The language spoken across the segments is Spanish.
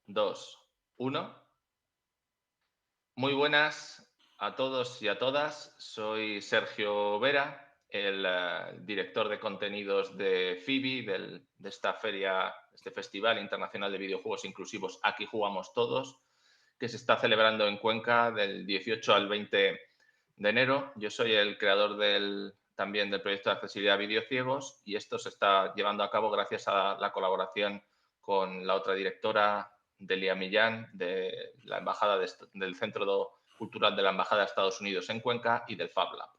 2, 1. Muy buenas a todos y a todas. Soy Sergio Vera, el director de contenidos de FIBI, de esta feria, este Festival Internacional de Videojuegos Inclusivos Aquí Jugamos Todos, que se está celebrando en Cuenca del 18 al 20 de enero. Yo soy el creador también del proyecto de accesibilidad a videociegos y esto se está llevando a cabo gracias a la colaboración con la otra directora, Delia Millán, de la embajada del Centro Cultural de la Embajada de Estados Unidos en Cuenca y del Fab Lab.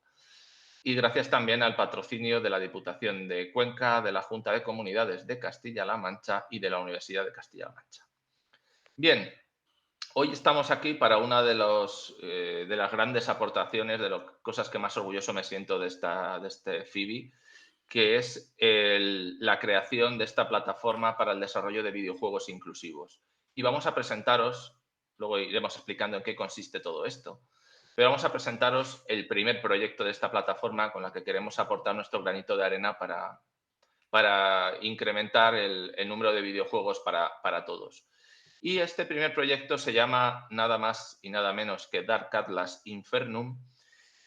Y gracias también al patrocinio de la Diputación de Cuenca, de la Junta de Comunidades de Castilla-La Mancha y de la Universidad de Castilla-La Mancha. Bien, hoy estamos aquí para una de las grandes aportaciones, de las cosas que más orgulloso me siento de este FIBI, que es la creación de esta plataforma para el desarrollo de videojuegos inclusivos. Y vamos a presentaros, luego iremos explicando en qué consiste todo esto, pero vamos a presentaros el primer proyecto de esta plataforma con la que queremos aportar nuestro granito de arena para incrementar el número de videojuegos para todos. Y este primer proyecto se llama nada más y nada menos que Dark Atlas Infernum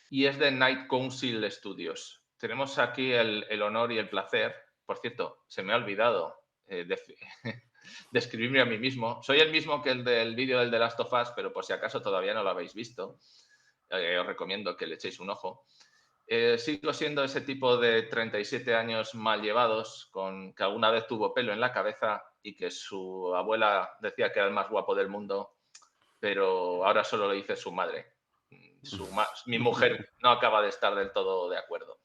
y es de Night Council Studios. Tenemos aquí el honor y el placer. Por cierto, se me ha olvidado describirme a mí mismo. Soy el mismo que el del vídeo del The Last of Us, pero por si acaso todavía no lo habéis visto, os recomiendo que le echéis un ojo. Sigo siendo ese tipo de 37 años mal llevados, que alguna vez tuvo pelo en la cabeza y que su abuela decía que era el más guapo del mundo, pero ahora solo lo dice su madre. Mi mujer no acaba de estar del todo de acuerdo.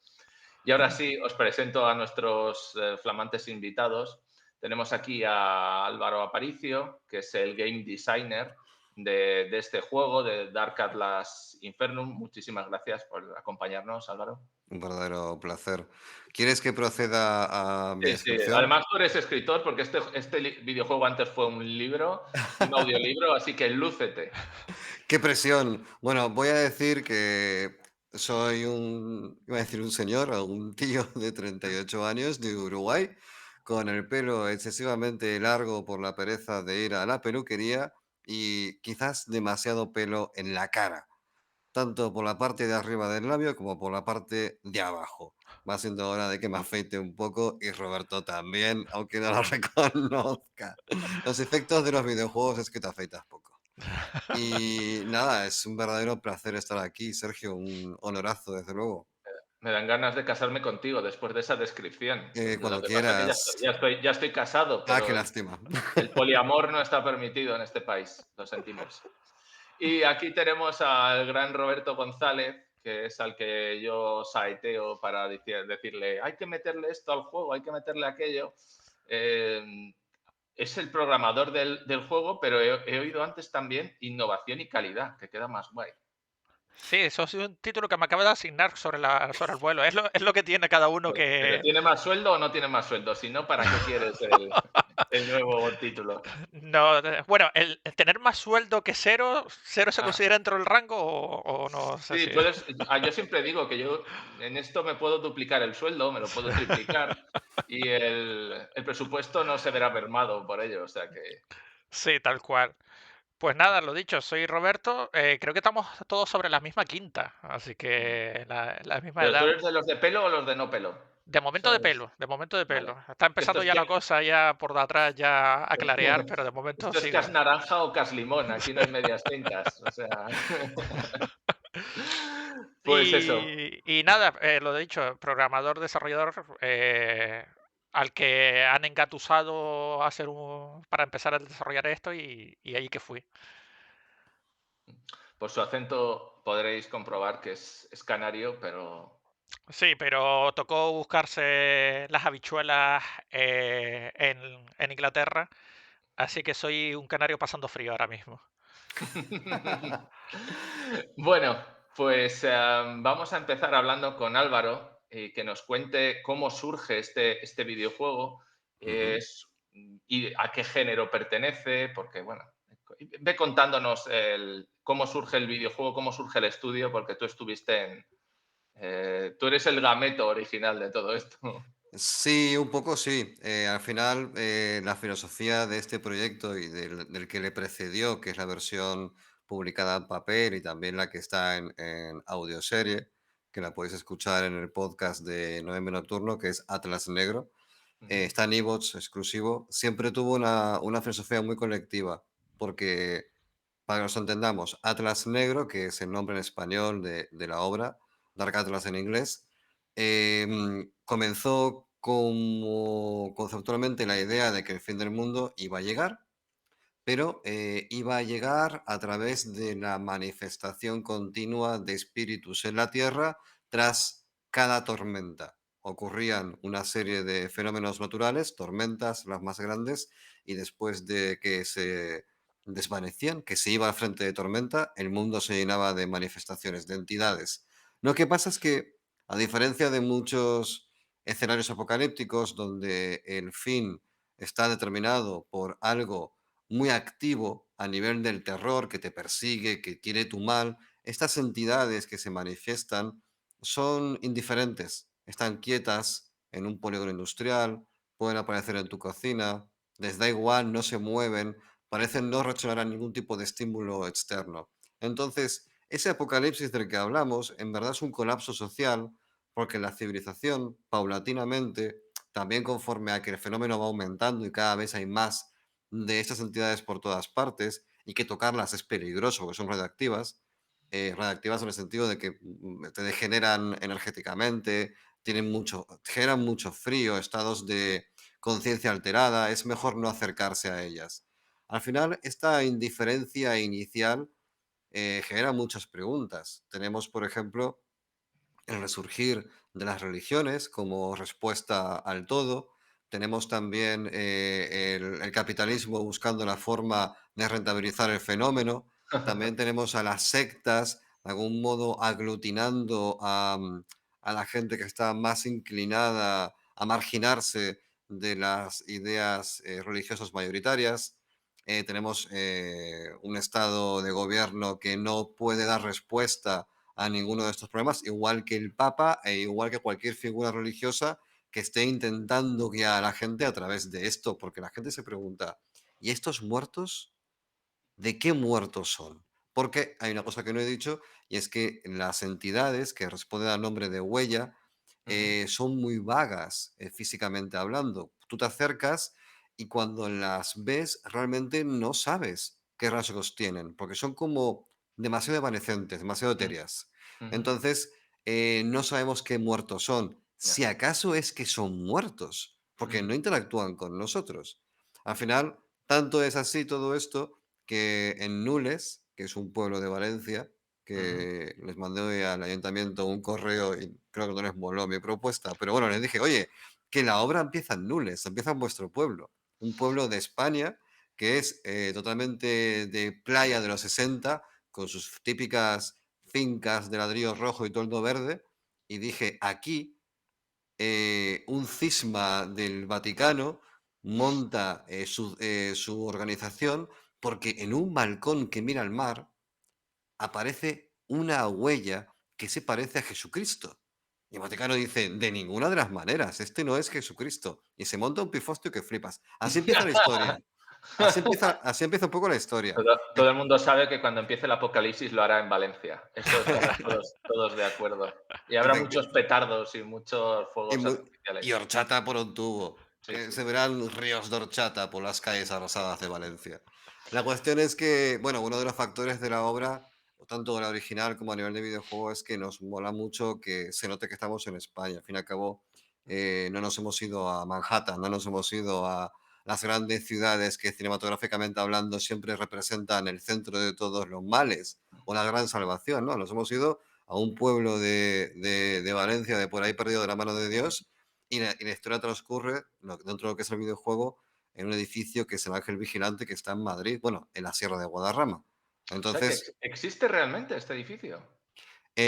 Y ahora sí, os presento a nuestros flamantes invitados. Tenemos aquí a Álvaro Aparicio, que es el game designer de este juego, de Dark Atlas Infernum. Muchísimas gracias por acompañarnos, Álvaro. Un verdadero placer. ¿Quieres que proceda a mi Sí, sí. descripción? Además, tú eres escritor porque este videojuego antes fue un libro, un audiolibro, así que lúcete. ¡Qué presión! Bueno, voy a decir que soy iba a decir un señor, o un tío de 38 años de Uruguay, con el pelo excesivamente largo por la pereza de ir a la peluquería y quizás demasiado pelo en la cara, tanto por la parte de arriba del labio como por la parte de abajo. Va siendo hora de que me afeite un poco y Roberto también, aunque no lo reconozca. Los efectos de los videojuegos es que te afeitas poco. Y nada, es un verdadero placer estar aquí, Sergio, un honorazo, desde luego. Me dan ganas de casarme contigo después de esa descripción. Lo Cuando que pasa es que quieras. ya estoy casado, Ah, qué pero lástima. el poliamor no está permitido en este país. Lo sentimos. Y aquí tenemos al gran Roberto González, que es al que yo saeteo para decirle, hay que meterle esto al juego, hay que meterle aquello. Eh, es el programador del juego, pero he oído antes también innovación y calidad, que queda más guay. Sí, eso es un título que me acaba de asignar sobre el vuelo. Es lo que tiene cada uno ¿Pero que... tiene más sueldo o no tiene más sueldo? Si no, ¿para qué quieres el nuevo título? No, bueno, el tener más sueldo que cero, ¿cero se Ah, considera dentro del rango o no sé sí, si... puedes. Yo siempre digo que yo en esto me puedo duplicar el sueldo, me lo puedo triplicar y el presupuesto no se verá mermado por ello. O sea que. Sí, tal cual. Pues nada, lo dicho, soy Roberto. Creo que estamos todos sobre la misma quinta, así que la misma ¿Pero tú edad. eres de los de pelo o los de no pelo? De momento de ¿Sabes? pelo, de momento de Vale. pelo. Está Que esto empezando es ya ya. la cosa ya por detrás ya a clarear, pero de momento Esto es cas sigo. naranja o cas limón. Aquí no hay medias tintas. O sea. Pues eso. Y nada, lo dicho, programador, desarrollador, al que han engatusado a hacer para empezar a desarrollar esto y ahí que fui. Por su acento podréis comprobar que es canario, pero Sí, pero tocó buscarse las habichuelas en Inglaterra, así que soy un canario pasando frío ahora mismo. bueno, pues vamos a empezar hablando con Álvaro y que nos cuente cómo surge este videojuego Ujú. es, y a qué género pertenece, porque bueno, ve contándonos cómo surge el videojuego, cómo surge el estudio, porque tú estuviste tú eres el gameto original de todo esto. Sí, un poco sí. Al final, la filosofía de este proyecto y del que le precedió, que es la versión publicada en papel y también la que está en audioserie, que la podéis escuchar en el podcast de Novembre Nocturno, que es Atlas Negro, Ujú, está en iVoox exclusivo, siempre tuvo una filosofía muy colectiva, porque para que nos entendamos, Atlas Negro, que es el nombre en español de la obra, Dark Atlas en inglés, comenzó como conceptualmente la idea de que el fin del mundo iba a llegar, pero iba a llegar a través de la manifestación continua de espíritus en la Tierra tras cada tormenta. Ocurrían una serie de fenómenos naturales, tormentas las más grandes, y después de que se desvanecían, que se iba al frente de tormenta, el mundo se llenaba de manifestaciones, de entidades. Lo que pasa es que, a diferencia de muchos escenarios apocalípticos donde el fin está determinado por algo muy activo a nivel del terror que te persigue, que quiere tu mal, estas entidades que se manifiestan son indiferentes, están quietas en un polígono industrial, pueden aparecer en tu cocina, les da igual, no se mueven, parecen no reaccionar a ningún tipo de estímulo externo. Entonces, ese apocalipsis del que hablamos en verdad es un colapso social porque la civilización paulatinamente, también conforme a que el fenómeno va aumentando y cada vez hay más de estas entidades por todas partes y que tocarlas es peligroso porque son radiactivas en el sentido de que te degeneran energéticamente, generan mucho frío, estados de conciencia alterada, es mejor no acercarse a ellas. Al final, esta indiferencia inicial genera muchas preguntas. Tenemos, por ejemplo, el resurgir de las religiones como respuesta al todo. Tenemos también el capitalismo buscando la forma de rentabilizar el fenómeno. También tenemos a las sectas, de algún modo aglutinando a la gente que está más inclinada a marginarse de las ideas religiosas mayoritarias. Tenemos un estado de gobierno que no puede dar respuesta a ninguno de estos problemas, igual que el Papa e igual que cualquier figura religiosa que esté intentando guiar a la gente a través de esto, porque la gente se pregunta, ¿y estos muertos? ¿De qué muertos son? Porque hay una cosa que no he dicho y es que las entidades que responden al nombre de huella ujú, son muy vagas físicamente hablando. Tú te acercas y cuando las ves realmente no sabes qué rasgos tienen, porque son como demasiado evanescentes, demasiado ujú, etéreas. ujú, Entonces, no sabemos qué muertos son. ya, Si acaso es que son muertos, porque ujú, no interactúan con nosotros. Al final, tanto es así todo esto que en Nules, que es un pueblo de Valencia, ujú. que les mandé al ayuntamiento un correo y creo que no les moló mi propuesta, pero bueno, les dije, oye, que la obra empieza en Nules, empieza en vuestro pueblo, un pueblo de España que es totalmente de playa de los 60, con sus típicas fincas de ladrillo rojo y toldo verde, y dije, aquí un cisma del Vaticano monta su organización porque en un balcón que mira al mar aparece una huella que se parece a Jesucristo. Y el Vaticano dice, de ninguna de las maneras, este no es Jesucristo. Y se monta un pifostio que flipas. Así empieza la historia. Así empieza un poco la historia. Todo el mundo sabe que cuando empiece el apocalipsis lo hará en Valencia. Eso estamos todos de acuerdo. Y habrá muchos Efecti- petardos y muchos Y, fuegos mu- y artificiales. horchata por un tubo, Sí, que sí. se verán ríos de horchata por las calles arrasadas de Valencia. La cuestión es que, bueno, uno de los factores de la obra, tanto de la original como a nivel de videojuego, es que nos mola mucho que se note que estamos en España. Al fin y al cabo, no nos hemos ido a Manhattan, no nos hemos ido a las grandes ciudades que cinematográficamente hablando siempre representan el centro de todos los males o la gran salvación, ¿no? Nos hemos ido a un pueblo de Valencia, de por ahí perdido de la mano de Dios, y la historia transcurre dentro de lo que es el videojuego en un edificio que es el Ángel Vigilante que está en Madrid, bueno, en la Sierra de Guadarrama. O sea que Entonces, existe realmente este edificio.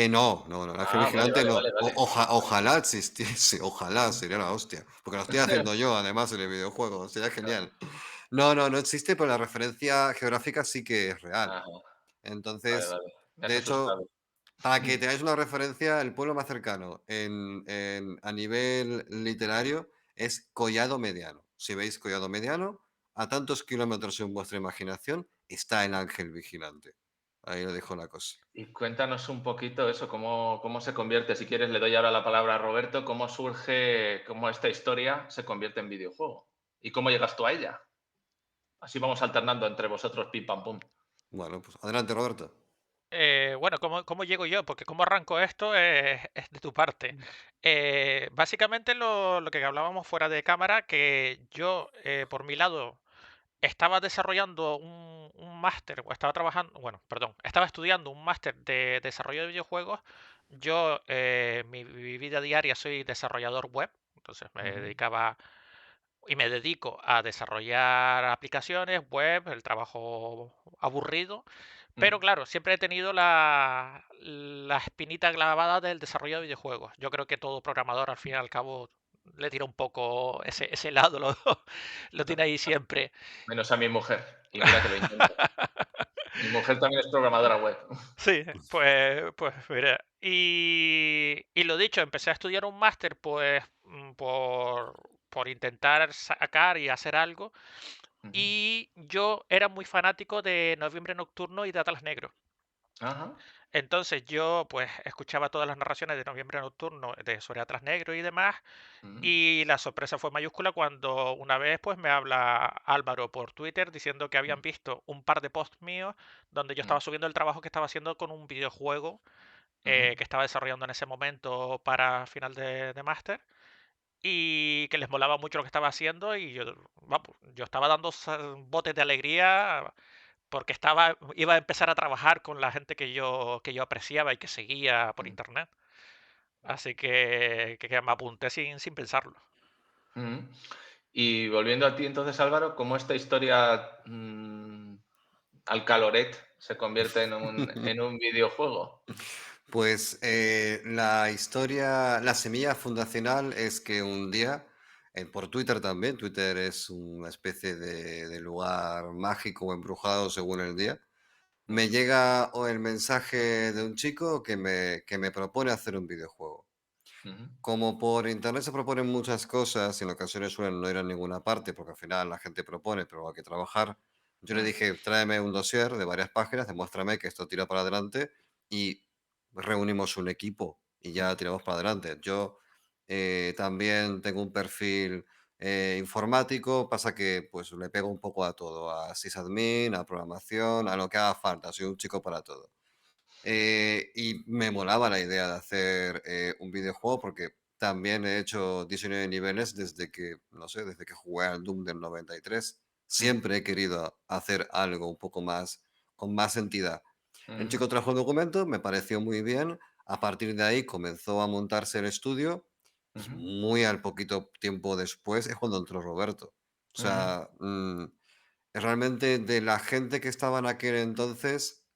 no, no, no, el Ángel Ah, vale, Vigilante vale, no. vale, vale. Ojalá existiese, ojalá, sería la hostia. Porque lo estoy haciendo yo, además, en el videojuego, sería genial. No, no, no existe, pero la referencia geográfica sí que es real. Ajá, vale, Entonces, vale. Me has de hecho, asustado. Para que tengáis una referencia, el pueblo más cercano a nivel literario es Collado Mediano. Si veis Collado Mediano, a tantos kilómetros en vuestra imaginación está el ángel vigilante. Ahí lo dejo la cosa. Y cuéntanos un poquito eso, cómo se convierte, si quieres le doy ahora la palabra a Roberto, cómo surge, cómo esta historia se convierte en videojuego y cómo llegas tú a ella. Así vamos alternando entre vosotros, pim pam pum. Bueno, pues adelante, Roberto. Bueno, ¿cómo llego yo? Porque cómo arranco esto es de tu parte. Básicamente lo que hablábamos fuera de cámara, que yo, por mi lado, estaba desarrollando un máster, o estaba trabajando, bueno, perdón, estaba estudiando un máster de desarrollo de videojuegos. Yo, mi vida diaria soy desarrollador web, entonces me Ujú, dedicaba y me dedico a desarrollar aplicaciones web, el trabajo aburrido, pero ujú. claro, siempre he tenido la espinita clavada del desarrollo de videojuegos. Yo creo que todo programador al fin y al cabo le tira un poco ese lado, lo tiene ahí siempre. Menos a mi mujer, y mira que lo intento. Mi mujer también es programadora web. Sí, pues mira. Y lo dicho, empecé a estudiar un máster pues por intentar sacar y hacer algo. Ujú. Y yo era muy fanático de Noviembre Nocturno y de Atlas Negro. Ajá. Entonces yo pues escuchaba todas las narraciones de Noviembre Nocturno sobre Atlas Negro y demás. Ujú, Y la sorpresa fue mayúscula cuando una vez pues me habla Álvaro por Twitter diciendo que ujú, habían visto un par de posts míos donde yo ujú, estaba subiendo el trabajo que estaba haciendo con un videojuego ujú, que estaba desarrollando en ese momento para final de máster y que les molaba mucho lo que estaba haciendo y yo, vamos, yo estaba dando botes de alegría porque iba a empezar a trabajar con la gente que yo apreciaba y que seguía por ujú, internet. Así que me apunté sin pensarlo. ujú. Y volviendo a ti entonces, Álvaro, ¿cómo esta historia al caloret se convierte en un videojuego? Pues la historia, la semilla fundacional es que un día, por Twitter también, Twitter es una especie de lugar mágico o embrujado según el día, Mm, me llega el mensaje de un chico que me propone hacer un videojuego. ujú, Como por internet se proponen muchas cosas y en ocasiones suelen no ir a ninguna parte porque al final la gente propone, pero hay que trabajar. Yo le mm, dije, tráeme un dossier de varias páginas, demuéstrame que esto tira para adelante y reunimos un equipo y mm, ya tiramos para adelante. Yo también tengo un perfil informático, pasa que pues le pego un poco a todo, a sysadmin, a programación, a lo que haga falta, soy un chico para todo. Y me molaba la idea de hacer un videojuego porque también he hecho diseño de niveles desde que, no sé, desde que jugué al Doom del 93. mm, Siempre he querido hacer algo un poco más, con más entidad. El ujú, chico trajo el documento, me pareció muy bien. A partir de ahí comenzó a montarse el estudio. Pues ujú, muy al poquito tiempo después es cuando entró Roberto. O ujú, sea, realmente de la gente que estaba en aquel entonces,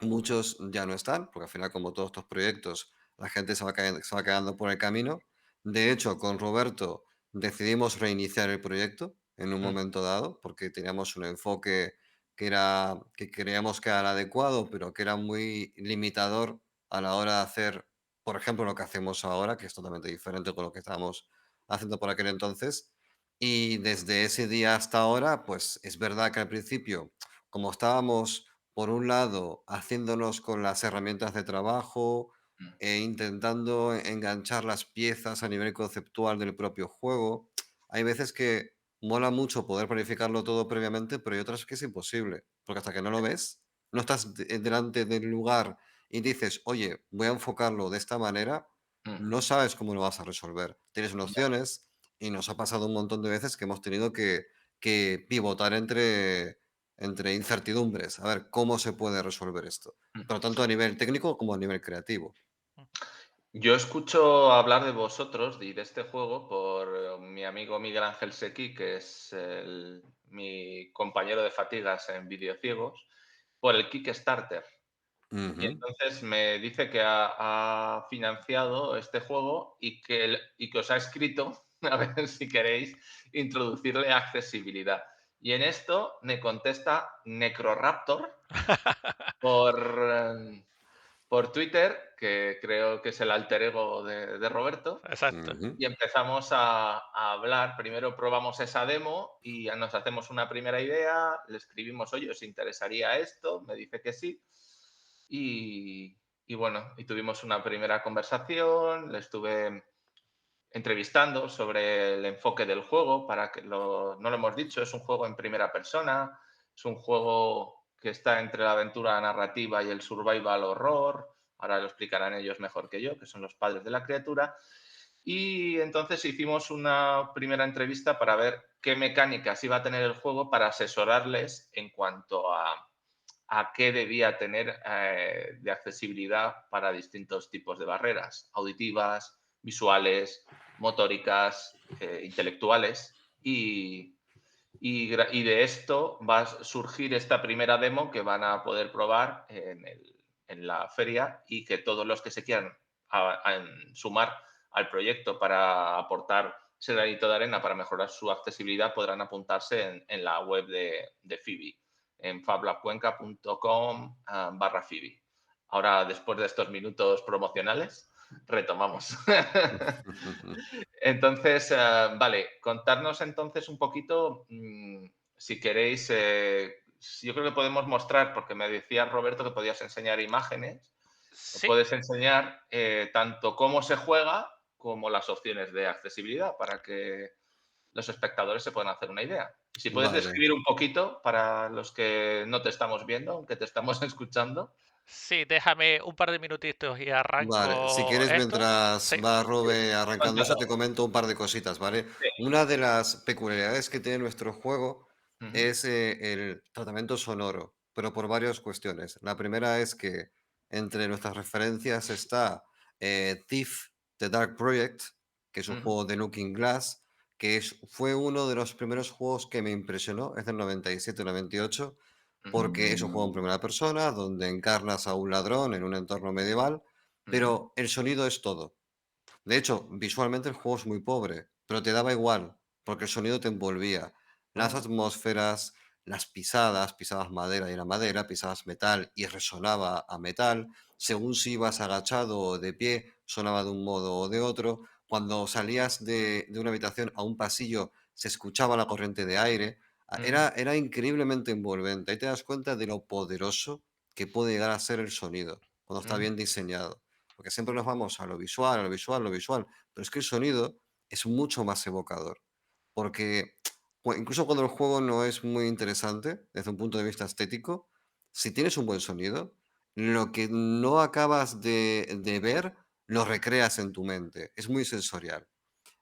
muchos ya no están, porque al final, como todos estos proyectos, la gente se va quedando por el camino. De hecho, con Roberto decidimos reiniciar el proyecto en un mm, momento dado, porque teníamos un enfoque que creíamos que era el adecuado, pero que era muy limitador a la hora de hacer, por ejemplo, lo que hacemos ahora, que es totalmente diferente con lo que estábamos haciendo por aquel entonces. Y desde ese día hasta ahora, pues es verdad que al principio, como estábamos por un lado, haciéndonos con las herramientas de trabajo mm, e intentando enganchar las piezas a nivel conceptual del propio juego. Hay veces que mola mucho poder planificarlo todo previamente, pero hay otras que es imposible, porque hasta que no lo ves, no estás delante del lugar y dices, oye, voy a enfocarlo de esta manera, mm. no sabes cómo lo vas a resolver. Tienes Ya, nociones y nos ha pasado un montón de veces que hemos tenido que pivotar entre incertidumbres, a ver cómo se puede resolver esto, mm. pero tanto a nivel técnico como a nivel creativo. Yo escucho hablar de vosotros y de este juego por mi amigo Miguel Ángel Sequi, que es mi compañero de fatigas en Videociegos, por el Kickstarter. Y Ujú. entonces me dice que ha financiado este juego y que os ha escrito, a ver si queréis introducirle accesibilidad. Y en esto me contesta Necroraptor por, por Twitter, que creo que es el alter ego de Roberto, Exacto. y empezamos a hablar. Primero probamos esa demo y ya nos hacemos una primera idea, le escribimos, oye, ¿os interesaría esto? Me dice que sí. Y, y bueno, y tuvimos una primera conversación, le estuve entrevistando sobre el enfoque del juego, para que no lo hemos dicho, es un juego en primera persona, es un juego que está entre la aventura narrativa y el survival horror, ahora lo explicarán ellos mejor que yo, que son los padres de la criatura, y entonces hicimos una primera entrevista para ver qué mecánicas iba a tener el juego para asesorarles en cuanto a qué debía tener de accesibilidad para distintos tipos de barreras, auditivas, visuales, motóricas, intelectuales. Y de esto va a surgir esta primera demo que van a poder probar en la feria y que todos los que se quieran sumar al proyecto para aportar ese granito de arena para mejorar su accesibilidad podrán apuntarse en la web de Phoebe, en fablabcuenca.com/Phoebe. Ahora, después de estos minutos promocionales, retomamos. Entonces, vale, contarnos entonces un poquito, si queréis, yo creo que podemos mostrar, porque me decía Roberto que podías enseñar imágenes, Sí, puedes enseñar tanto cómo se juega como las opciones de accesibilidad para que los espectadores se puedan hacer una idea. Si puedes Vale, describir un poquito para los que no te estamos viendo, aunque te estamos escuchando. sí, déjame un par de minutitos y vale. Si arranco quieres, esto. mientras Sí, va Robe arrancando eso, Cuéntalo. te comento un par de cositas, ¿vale? Sí. Una de las peculiaridades que tiene nuestro juego Ujú, es el tratamiento sonoro, pero por varias cuestiones. La primera es que entre nuestras referencias está Thief, The Dark Project, que es un ujú, juego de Looking Glass, fue uno de los primeros juegos que me impresionó, es del 97-98, ujú, porque es un juego en primera persona donde encarnas a un ladrón en un entorno medieval, ujú, pero el sonido es todo. De hecho, visualmente el juego es muy pobre, pero te daba igual, porque el sonido te envolvía. Las ah, atmósferas, las pisadas, pisabas madera y era madera, pisabas metal y resonaba a metal. Según si ibas agachado o de pie, sonaba de un modo o de otro. Cuando salías de una habitación a un pasillo, se escuchaba la corriente de aire. ujú, Era increíblemente envolvente. Ahí te das cuenta de lo poderoso que puede llegar a ser el sonido cuando está ujú, bien diseñado. Porque siempre nos vamos a lo visual, a lo visual, lo visual, pero es que el sonido es mucho más evocador. Porque incluso cuando el juego no es muy interesante desde un punto de vista estético, si tienes un buen sonido, lo que no acabas de ver, lo recreas en tu mente. Es muy sensorial.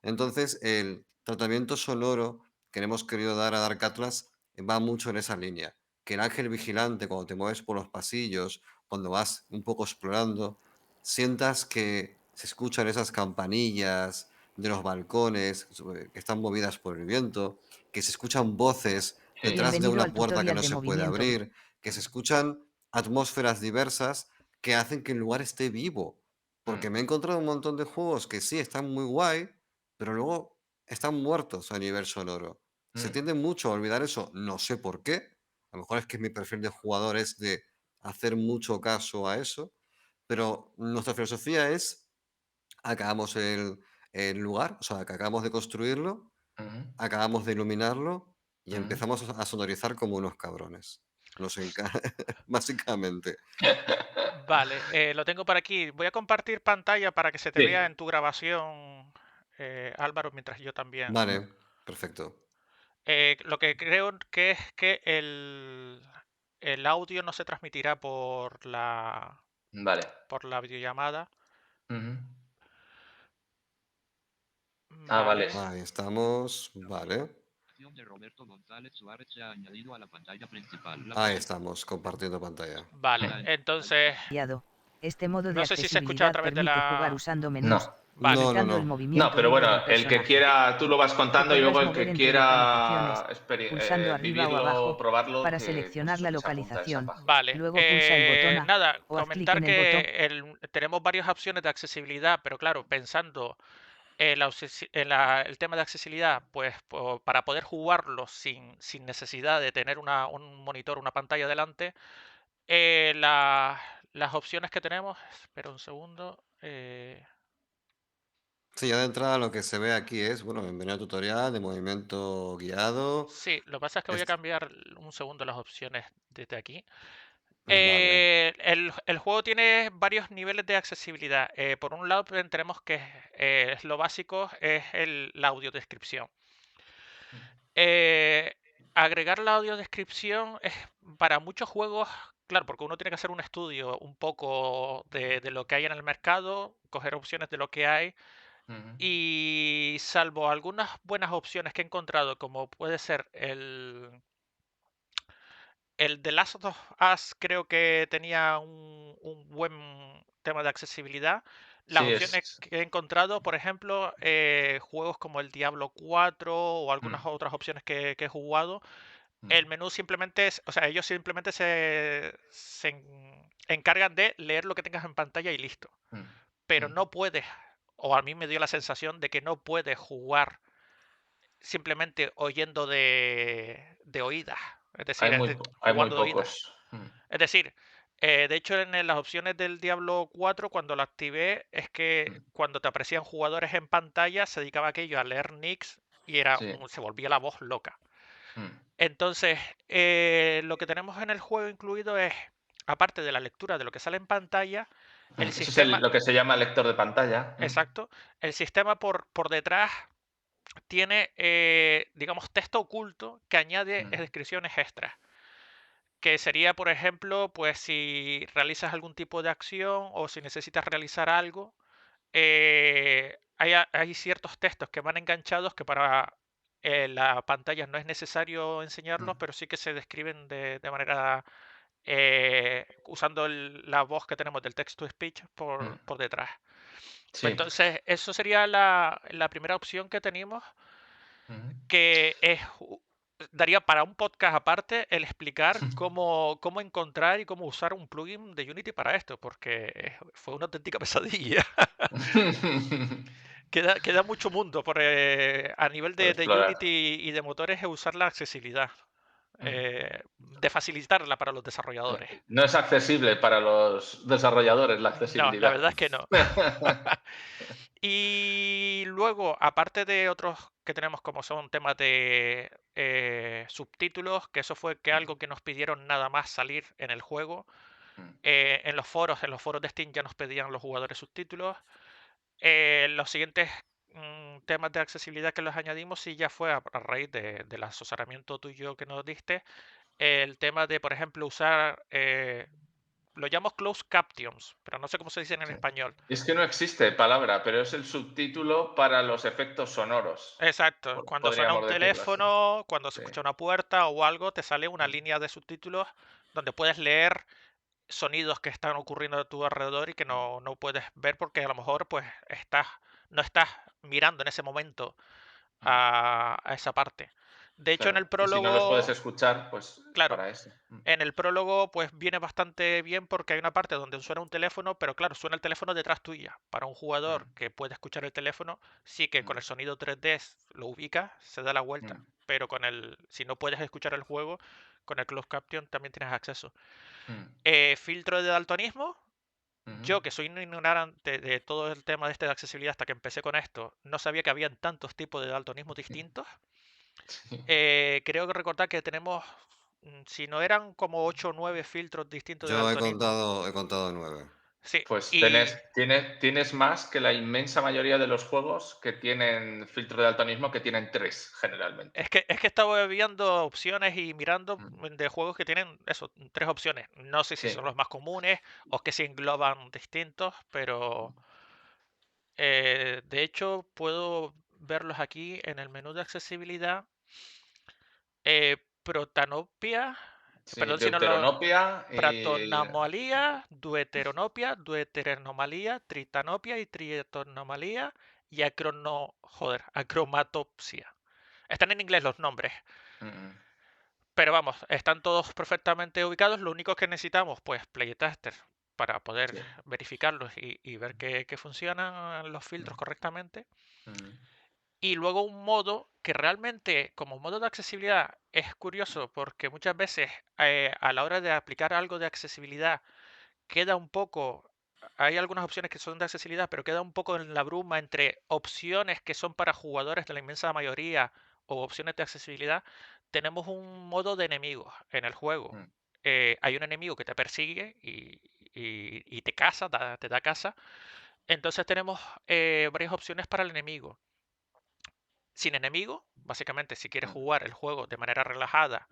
Entonces, el tratamiento sonoro que le hemos querido dar a Dark Atlas va mucho en esa línea. Que el ángel vigilante, cuando te mueves por los pasillos, cuando vas un poco explorando, sientas que se escuchan esas campanillas de los balcones que están movidas por el viento, que se escuchan voces sí, detrás de Bienvenido una al puerta que tutorial no de se puede movimiento. abrir, que se escuchan atmósferas diversas que hacen que el lugar esté vivo. mm, Porque me he encontrado un montón de juegos que sí están muy guay, pero luego están muertos a nivel sonoro. Se mm, tiende mucho a olvidar eso, no sé por qué. A lo mejor es que mi perfil de jugador es de hacer mucho caso a eso, pero nuestra filosofía es acabamos el lugar, o sea, que acabamos de construirlo, ujú, acabamos de iluminarlo y ujú. empezamos a sonorizar como unos cabrones. Básicamente. vale, lo tengo por aquí. Voy a compartir pantalla para que se te vea Sí. en tu grabación, Álvaro, mientras yo también. Vale, perfecto. Lo que creo que es que el audio no se transmitirá Vale. por la videollamada. Ujú. Vale. Vale, Ahí estamos, vale. De Roberto González Suárez se ha añadido a la pantalla principal. Ahí estamos, compartiendo pantalla. vale. Entonces, Este modo de no sé si se escucha a accesibilidad través de permite jugar la... usando menús, No. Vale, No, no, limitando el no. No, movimiento pero libre bueno, del el que personaje. quiera, tú lo vas Te contando y luego podrás el mover que entre quiera localizaciones, pulsando arriba o vivirlo, abajo probarlo, para que seleccionar la se apunta a esa localización. página. vale. Luego pulsa el botón A Nada, o haz clic comentar en el botón. que tenemos varias opciones de accesibilidad, pero claro, pensando el tema de accesibilidad, pues para poder jugarlo sin necesidad de tener un monitor, una pantalla delante, la, las opciones que tenemos, espera un segundo. Sí, ya de entrada lo que se ve aquí es, bueno, bienvenido al tutorial de movimiento guiado. Sí, lo que pasa es que voy a Es- cambiar un segundo las opciones desde aquí. Vale. El juego tiene varios niveles de accesibilidad. Por un lado tenemos que lo básico es la audiodescripción. Eh, Agregar la audiodescripción es para muchos juegos, claro, porque uno tiene que hacer un estudio un poco de lo que hay en el mercado, coger opciones de lo que hay, y salvo algunas buenas opciones que he encontrado, como puede ser el The Last of Us, creo que tenía un buen tema de accesibilidad. Las Sí, opciones es. que he encontrado, por ejemplo, juegos como el Diablo 4 o algunas Mm, otras opciones que he jugado, el mm, menú simplemente o sea, ellos simplemente encargan de leer lo que tengas en pantalla y listo. mm, Pero mm. no puedes, o a mí me dio la sensación de que no puedes jugar simplemente oyendo de oídas. Es decir, Hay muy jugando de oídas. pocos. Es decir, de hecho en las opciones del Diablo 4 cuando lo activé es que Mm, cuando te aparecían jugadores en pantalla se dedicaba aquello a leer nicks y sí. se volvía la voz loca. Mm. Entonces, lo que tenemos en el juego incluido es, aparte de la lectura de lo que sale en pantalla, el Eso es sistema, lo que se llama lector de pantalla. exacto, el sistema por detrás tiene, digamos, texto oculto que añade Mm, descripciones extras. Que sería, por ejemplo, pues si realizas algún tipo de acción o si necesitas realizar algo, hay ciertos textos que van enganchados que para la pantalla no es necesario enseñarlos, mm, pero sí que se describen de manera usando la voz que tenemos del text to speech mm. por detrás. Pues Sí. entonces, eso sería la primera opción que tenemos, Mm. que daría para un podcast aparte el explicar cómo encontrar y cómo usar un plugin de Unity para esto, porque fue una auténtica pesadilla. Queda mucho mundo a nivel Por de explorar. Unity y de motores es usar la accesibilidad, Mm. de facilitarla para los desarrolladores. No es accesible para los desarrolladores la No, la accesibilidad. verdad es que no. Y luego, aparte de otros que tenemos como son temas de subtítulos, que eso fue algo que nos pidieron nada más salir en el juego. Mm, En los foros de Steam ya nos pedían los jugadores subtítulos. Los siguientes temas de accesibilidad que los añadimos sí ya fue a raíz del asesoramiento tuyo que nos diste. El tema de, por ejemplo, usar, lo llamo closed captions, pero no sé cómo se dice en sí. español. Es que no existe palabra, pero es el subtítulo para los efectos sonoros. Exacto, cuando suena un Podríamos decirlo así. teléfono, cuando se Sí. escucha una puerta o algo, te sale una Mm, línea de subtítulos donde puedes leer sonidos que están ocurriendo a tu alrededor y que mm, no puedes ver porque a lo mejor pues no estás mirando en ese momento mm. a esa parte. De hecho, en Claro. el Y si no los puedes prólogo, escuchar, pues claro, para eso. Mm, en el prólogo pues viene bastante bien porque hay una parte donde suena un teléfono, pero claro, suena el teléfono detrás tuya. Para un jugador mm, que puede escuchar el teléfono, sí que con mm, el sonido 3D lo ubica, se da la vuelta. mm, Pero si no puedes escuchar el juego, con el Closed Caption también tienes acceso. mm, Filtro de daltonismo. mm. Yo, que soy un ignorante de todo el tema de accesibilidad hasta que empecé con esto, no sabía que habían tantos tipos de daltonismo distintos. Sí. Creo que recordar que tenemos, si no eran como 8 o 9 filtros distintos de Yo daltonismo. he contado 9. Sí, Pues y tienes más que la inmensa mayoría de los juegos que tienen filtro de daltonismo, que tienen 3 generalmente. es que estaba viendo opciones y mirando Mm, de juegos que tienen eso, 3 opciones. No sé si sí. son los más comunes o que se engloban distintos, pero de hecho puedo verlos aquí en el menú de accesibilidad. Protanopia, Sí, perdón si no lo. deuteronopia y Pratonomalía, deuteranomalía, tritanopia y trietonomalía y acromatopsia. Están en inglés los nombres, mm, pero vamos, están todos perfectamente ubicados. Lo único que necesitamos, pues, playtester para poder sí. verificarlos y ver que funcionan los filtros Mm, correctamente. mm, Y luego un modo que realmente, como modo de accesibilidad, es curioso porque muchas veces a la hora de aplicar algo de accesibilidad queda un poco, hay algunas opciones que son de accesibilidad, pero queda un poco en la bruma entre opciones que son para jugadores de la inmensa mayoría o opciones de accesibilidad. Tenemos un modo de enemigos en el juego. Hay un enemigo que te persigue y te caza, te da caza. Entonces tenemos varias opciones para el enemigo. Sin enemigo, básicamente, si quieres jugar el juego de manera relajada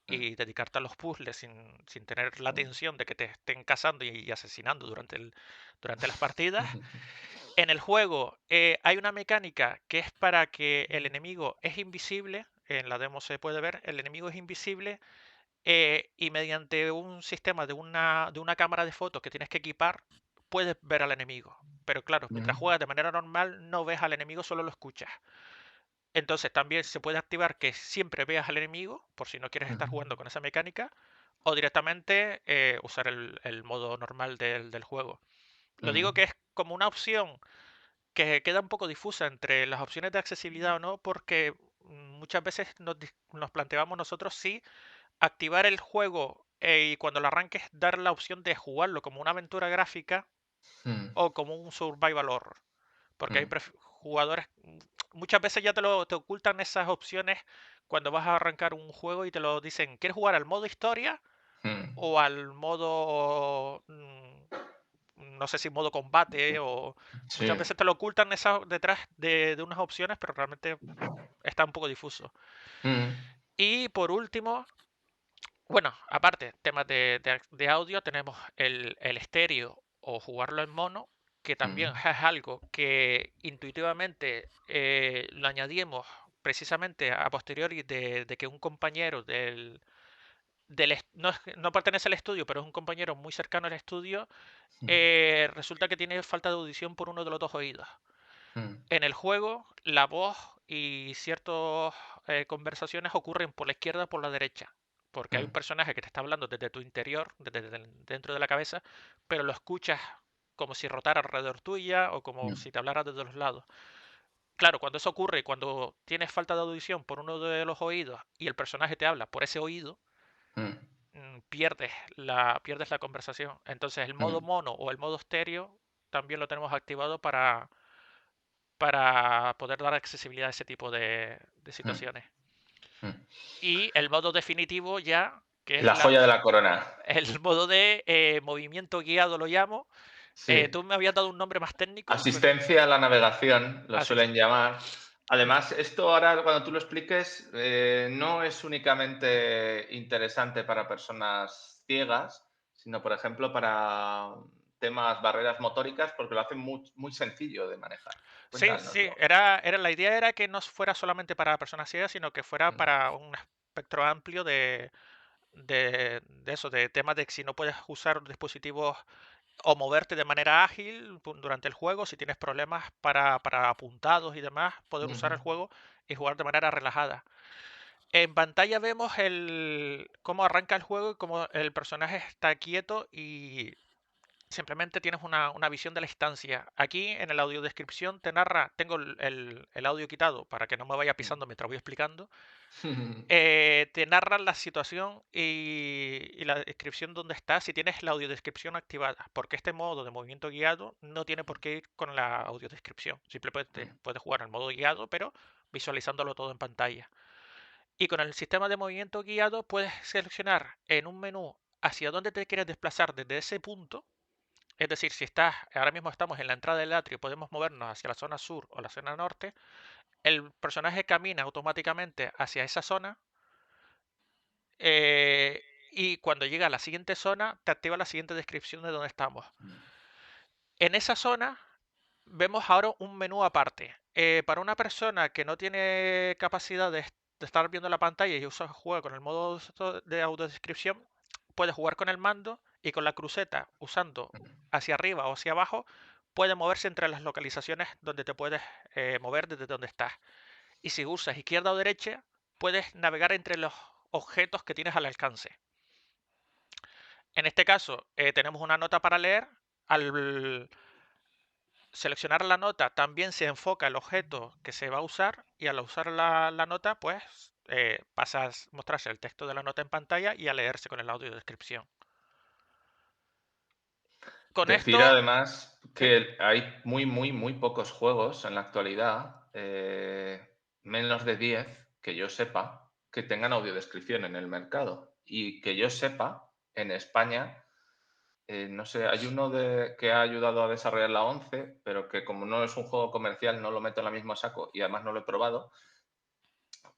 y dedicarte a los puzzles sin tener la tensión de que te estén cazando y asesinando durante las partidas. En el juego hay una mecánica que es para que el enemigo es invisible, en la demo se puede ver, el enemigo es invisible y mediante un sistema de una cámara de fotos que tienes que equipar, puedes ver al enemigo. Pero claro, mientras juegas de manera normal no ves al enemigo, solo lo escuchas. Entonces también se puede activar que siempre veas al enemigo, por si no quieres estar jugando con esa mecánica, o directamente usar el modo normal del juego. Lo digo que es como una opción que queda un poco difusa entre las opciones de accesibilidad o no, porque muchas veces nos planteamos nosotros si activar el juego y cuando lo arranques dar la opción de jugarlo como una aventura gráfica o como un survival horror. Porque hay jugadores, muchas veces ya te ocultan esas opciones cuando vas a arrancar un juego y te lo dicen, ¿quieres jugar al modo historia o al modo, no sé si modo combate? O muchas Sí. veces te lo ocultan detrás de unas opciones, pero realmente está un poco difuso. Y por último, bueno, aparte, temas de audio, tenemos el estéreo o jugarlo en mono, que también es algo que intuitivamente lo añadimos precisamente a posteriori de que un compañero no pertenece al estudio, pero es un compañero muy cercano al estudio, resulta que tiene falta de audición por uno de los dos oídos. En el juego, la voz y ciertas conversaciones ocurren por la izquierda o por la derecha. Porque hay un personaje que te está hablando desde tu interior, desde dentro de la cabeza, pero lo escuchas como si rotara alrededor tuya o como si te hablara desde los lados. Claro, cuando eso ocurre, cuando tienes falta de audición por uno de los oídos y el personaje te habla por ese oído, pierdes la conversación. Entonces el modo mono o el modo estéreo también lo tenemos activado para poder dar accesibilidad a ese tipo de situaciones. Y el modo definitivo ya, que es La joya de la corona. el modo de movimiento guiado lo llamo. Sí. Tú me habías dado un nombre más técnico. Asistencia a la navegación, lo suelen llamar. Además, esto ahora cuando tú lo expliques no es únicamente interesante para personas ciegas, sino por ejemplo para temas barreras motóricas porque lo hacen muy sencillo de manejar. Sí, Cuéntanoslo. la idea era que no fuera solamente para personas ciegas, sino que fuera para un espectro amplio de eso, de temas de que si no puedes usar dispositivos o moverte de manera ágil durante el juego, si tienes problemas para apuntados y demás, poder usar el juego y jugar de manera relajada. En pantalla vemos cómo arranca el juego y cómo el personaje está quieto y simplemente tienes una visión de la instancia. Aquí en el audiodescripción te narra, tengo el audio quitado para que no me vaya pisando mientras voy explicando. Te narra la situación y la descripción donde estás si tienes la audiodescripción activada, porque este modo de movimiento guiado no tiene por qué ir con la audiodescripción. Simplemente puedes jugar al modo guiado, pero visualizándolo todo en pantalla. Y con el sistema de movimiento guiado puedes seleccionar en un menú hacia dónde te quieres desplazar desde ese punto. Es decir, si ahora mismo estamos en la entrada del atrio, podemos movernos hacia la zona sur o la zona norte. El personaje camina automáticamente hacia esa zona y cuando llega a la siguiente zona, te activa la siguiente descripción de dónde estamos. En esa zona vemos ahora un menú aparte. Para una persona que no tiene capacidad de estar viendo la pantalla y juega con el modo de audiodescripción, puede jugar con el mando y con la cruceta usando hacia arriba o hacia abajo, puede moverse entre las localizaciones donde te puedes mover desde donde estás. Y si usas izquierda o derecha, puedes navegar entre los objetos que tienes al alcance. En este caso, tenemos una nota para leer. Al seleccionar la nota también se enfoca el objeto que se va a usar y al usar la nota, pues pasa a mostrarse el texto de la nota en pantalla y a leerse con el audio de descripción. Con Decir esto, además sí, que hay muy pocos juegos en la actualidad, menos de 10, que yo sepa, que tengan audiodescripción en el mercado. Y que yo sepa, en España, no sé, hay uno que ha ayudado a desarrollar la 11, pero que como no es un juego comercial, no lo meto en la misma saco y además no lo he probado.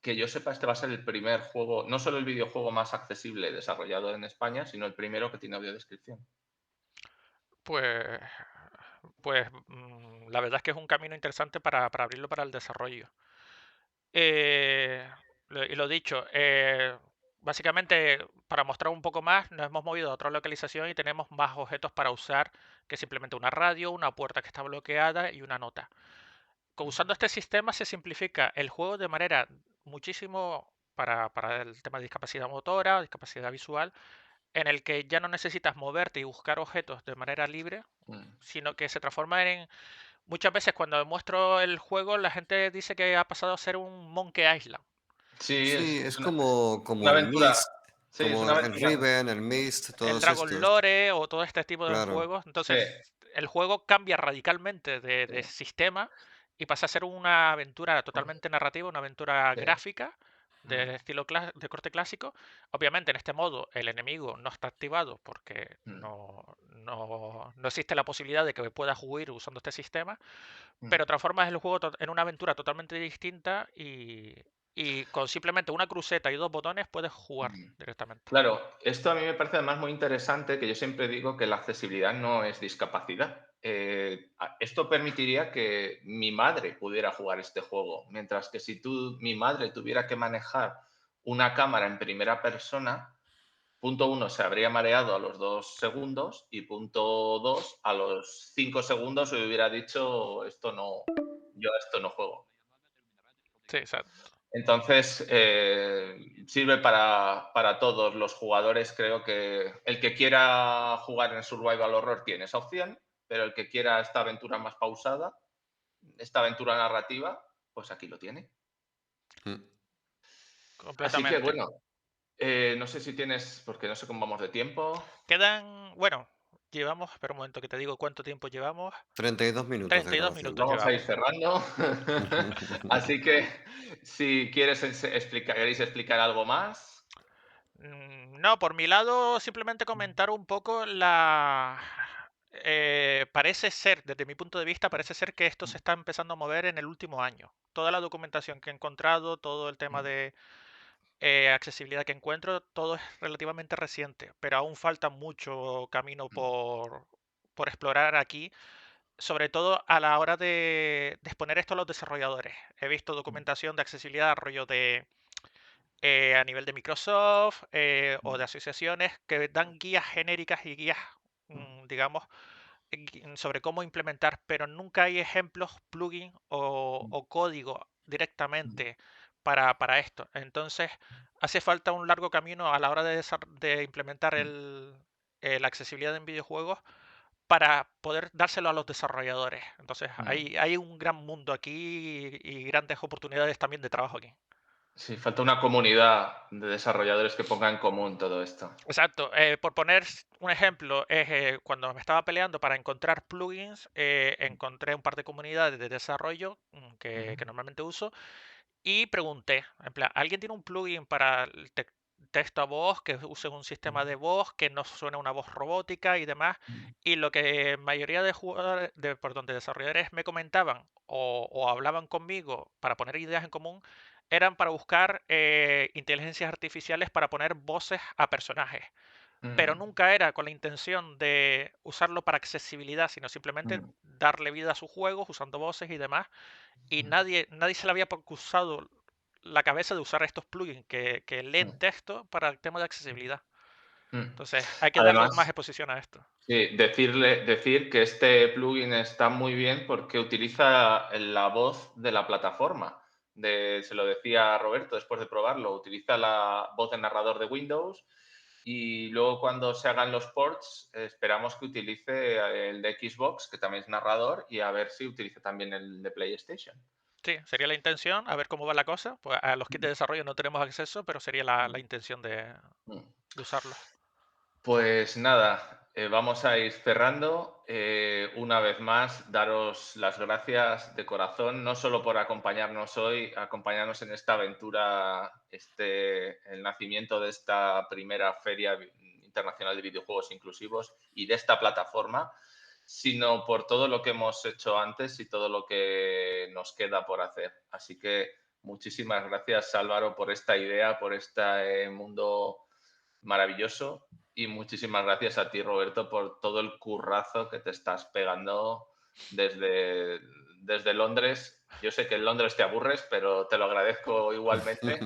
Que yo sepa, este va a ser el primer juego, no solo el videojuego más accesible desarrollado en España, sino el primero que tiene audiodescripción. pues, la verdad es que es un camino interesante para abrirlo para el desarrollo. Y lo dicho, básicamente para mostrar un poco más, nos hemos movido a otra localización y tenemos más objetos para usar que simplemente una radio, una puerta que está bloqueada y una nota. Usando este sistema se simplifica el juego de manera muchísimo para el tema de discapacidad motora, discapacidad visual, en el que ya no necesitas moverte y buscar objetos de manera libre, Mm. sino que se transforma en... Muchas veces cuando muestro el juego la gente dice que ha pasado a ser un Monkey Island. Sí, Sí, es una como el aventura. Myst, Sí, es como una el aventura. Riven, el Myst, El todos Dragon estos. Lore o todo este tipo de Claro. juegos. Sí, Entonces, el juego cambia radicalmente de sí, sistema y pasa a ser una aventura totalmente narrativa, una aventura sí. gráfica de estilo de corte clásico. Obviamente, en este modo, el enemigo no está activado porque no existe la posibilidad de que puedas huir usando este sistema, pero transformas el juego en una aventura totalmente distinta y con simplemente una cruceta y dos botones puedes jugar directamente. Claro, esto a mí me parece además muy interesante, que yo siempre digo que la accesibilidad no es discapacidad. Esto permitiría que mi madre pudiera jugar este juego, mientras que si mi madre tuviera que manejar una cámara en primera persona, punto uno, se habría mareado a los 2 segundos y punto dos, a los 5 segundos hubiera dicho, yo a esto no juego. Sí, exacto. Entonces, sirve para todos los jugadores. Creo que el que quiera jugar en Survival Horror tiene esa opción, pero el que quiera esta aventura más pausada, esta aventura narrativa, pues aquí lo tiene. Mm. Así que, Completamente. bueno, no sé si tienes, porque no sé cómo vamos de tiempo. Bueno, llevamos, espera un momento que te digo cuánto tiempo llevamos. 32 minutos de 32 grabación. minutos Vamos a ir llevamos. cerrando. Así que, si queréis explicar algo más. No, por mi lado, simplemente comentar un poco parece ser, desde mi punto de vista, parece ser que esto se está empezando a mover en el último año. Toda la documentación que he encontrado, todo el tema de accesibilidad que encuentro, todo es relativamente reciente, pero aún falta mucho camino por explorar aquí, sobre todo a la hora de exponer esto a los desarrolladores. He visto documentación de accesibilidad, rollo de a nivel de Microsoft o de asociaciones que dan guías genéricas y guías, digamos, sobre cómo implementar, pero nunca hay ejemplos, plugin o código directamente para esto. Entonces, hace falta un largo camino a la hora de implementar la accesibilidad en videojuegos para poder dárselo a los desarrolladores. Entonces, hay un gran mundo aquí y grandes oportunidades también de trabajo aquí. Sí, falta una comunidad de desarrolladores que ponga en común todo esto. Exacto. Por poner un ejemplo, cuando me estaba peleando para encontrar plugins, encontré un par de comunidades de desarrollo que normalmente uso y pregunté, en plan, ¿alguien tiene un plugin para el texto a voz que use un sistema de voz que no suene una voz robótica y demás? Y lo que mayoría de jugadores, perdón, de desarrolladores me comentaban o hablaban conmigo para poner ideas en común eran para buscar inteligencias artificiales para poner voces a personajes, pero nunca era con la intención de usarlo para accesibilidad, sino simplemente darle vida a sus juegos usando voces y demás. Y nadie se le había cruzado la cabeza de usar estos plugins que leen texto para el tema de accesibilidad. Entonces, hay que darle más Además, exposición a esto. sí, decir que este plugin está muy bien porque utiliza la voz de la plataforma. Se lo decía a Roberto después de probarlo, utiliza la voz del narrador de Windows y luego cuando se hagan los ports esperamos que utilice el de Xbox, que también es narrador, y a ver si utiliza también el de PlayStation. Sí, sería la intención, a ver cómo va la cosa. Pues a los kits de desarrollo no tenemos acceso, pero sería la intención de usarlos. Pues nada, vamos a ir cerrando. Una vez más, daros las gracias de corazón, no solo por acompañarnos hoy, acompañarnos en esta aventura, el nacimiento de esta primera Feria Internacional de Videojuegos Inclusivos y de esta plataforma, sino por todo lo que hemos hecho antes y todo lo que nos queda por hacer. Así que muchísimas gracias, Álvaro, por esta idea, por este mundo maravilloso. Y muchísimas gracias a ti, Roberto, por todo el currazo que te estás pegando desde Londres. Yo sé que en Londres te aburres, pero te lo agradezco igualmente.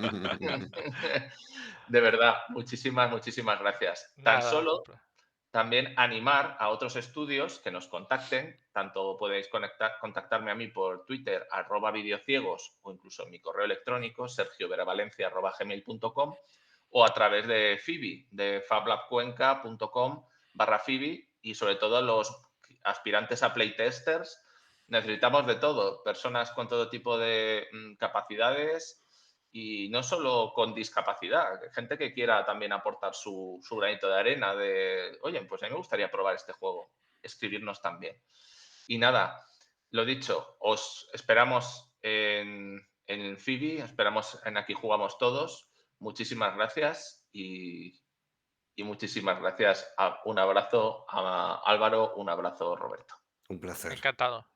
De verdad, muchísimas gracias. Tan Nada, solo también animar a otros estudios que nos contacten. Tanto podéis contactarme a mí por Twitter, @videociegos, o incluso en mi correo electrónico, sergioveravalencia@gmail.com, o a través de Fibi, de fablabcuenca.com/Fibi, y sobre todo los aspirantes a playtesters. Necesitamos de todo, personas con todo tipo de capacidades y no solo con discapacidad, gente que quiera también aportar su granito de arena de, oye, pues a mí me gustaría probar este juego, escribirnos también. Y nada, lo dicho, os esperamos en Fibi, esperamos en Aquí Jugamos Todos. Muchísimas gracias y muchísimas gracias. Un abrazo a Álvaro, un abrazo, Roberto. Un placer. encantado.